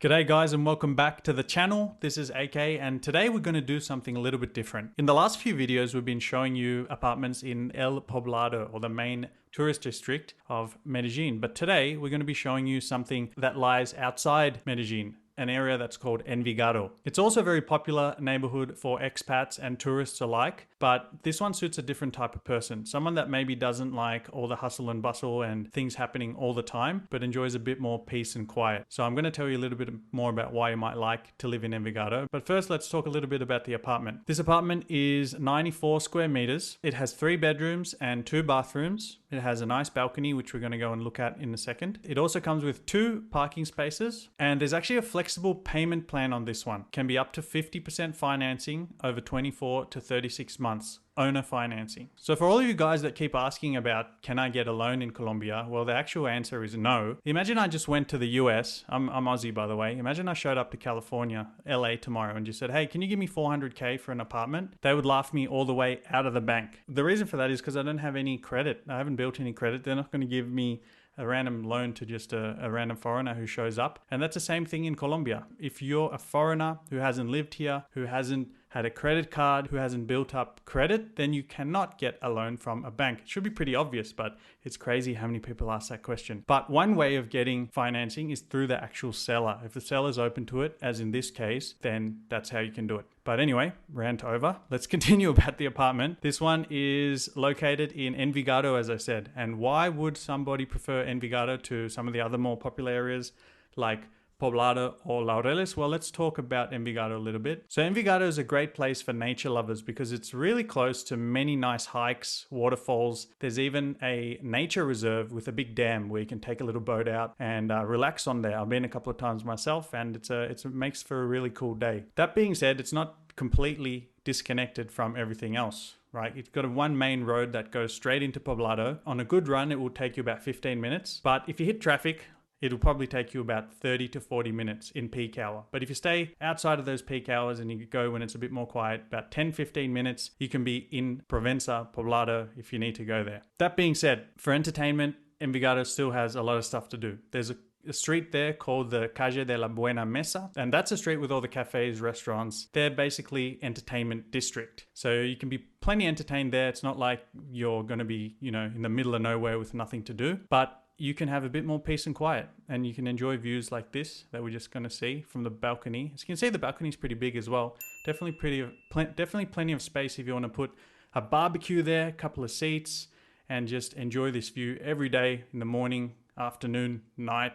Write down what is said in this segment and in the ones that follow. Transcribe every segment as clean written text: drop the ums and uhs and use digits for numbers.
G'day guys and welcome back to the channel. This is AK and today we're going to do something a little bit different. In the last few videos we've been showing you apartments in El Poblado, or the main tourist district of Medellin, but today we're going to be showing you something that lies outside Medellin, an area that's called Envigado. It's also a very popular neighborhood for expats and tourists alike, but this one suits a different type of person. Someone that maybe doesn't like all the hustle and bustle and things happening all the time, but enjoys a bit more peace and quiet. So I'm going to tell you a little bit more about why you might like to live in Envigado. But first, let's talk a little bit about the apartment. This apartment is 94 square meters. It has 3 bedrooms and 2 bathrooms. It has a nice balcony, which we're going to go and look at in a second. It also comes with 2 parking spaces, and there's actually a flexible payment plan on this one. Can be up to 50% financing over 24 to 36 months. Owner financing. So for all of you guys that keep asking about, can I get a loan in Colombia? Well, the actual answer is no. Imagine I just went to the US. I'm Aussie, by the way. Imagine I showed up to California, LA tomorrow and just said, hey, can you give me 400K for an apartment? They would laugh me all the way out of the bank. The reason for that is because I don't have any credit. I haven't built any credit. They're not going to give me a random loan to just a random foreigner who shows up. And that's the same thing in Colombia. If you're a foreigner who hasn't lived here, who hasn't had a credit card, who hasn't built up credit, then you cannot get a loan from a bank. It should be pretty obvious, but it's crazy how many people ask that question. But one way of getting financing is through the actual seller. If the seller's open to it, as in this case, then that's how you can do it. But anyway, rant over. Let's continue about the apartment. This one is located in Envigado, as I said. And why would somebody prefer Envigado to some of the other more popular areas like Poblado or Laureles? Well, let's talk about Envigado a little bit. So Envigado is a great place for nature lovers because it's really close to many nice hikes, waterfalls. There's even a nature reserve with a big dam where you can take a little boat out and relax on there. I've been a couple of times myself and it makes for a really cool day. That being said, it's not completely disconnected from everything else. Right, it's got one main road that goes straight into Poblado. On a good run, it will take you about 15 minutes. But if you hit traffic, it'll probably take you about 30 to 40 minutes in peak hour. But if you stay outside of those peak hours and you go when it's a bit more quiet, about 10-15 minutes, you can be in Provenza, Poblado, if you need to go there. That being said, for entertainment, Envigado still has a lot of stuff to do. There's a street there called the Calle de la Buena Mesa, and that's a street with all the cafes, restaurants. They're basically entertainment district. So you can be plenty entertained there. It's not like you're going to be, in the middle of nowhere with nothing to do, but you can have a bit more peace and quiet, and you can enjoy views like this that we're just going to see from the balcony. As you can see, the balcony is pretty big as well. Definitely plenty of space if you want to put a barbecue there, a couple of seats, and just enjoy this view every day in the morning, afternoon, night,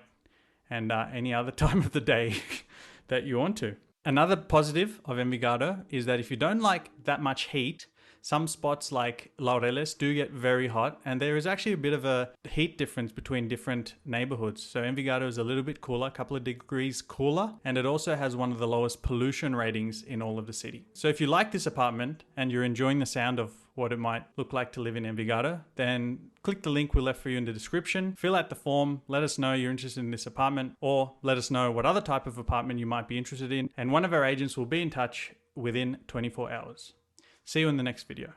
and any other time of the day that you want to. Another positive of Envigado is that if you don't like that much heat, some spots like Laureles do get very hot, and there is actually a bit of a heat difference between different neighborhoods. So Envigado is a little bit cooler, a couple of degrees cooler, and it also has one of the lowest pollution ratings in all of the city. So if you like this apartment and you're enjoying the sound of what it might look like to live in Envigado, then click the link we left for you in the description, fill out the form, let us know you're interested in this apartment, or let us know what other type of apartment you might be interested in, and one of our agents will be in touch within 24 hours. See you in the next video.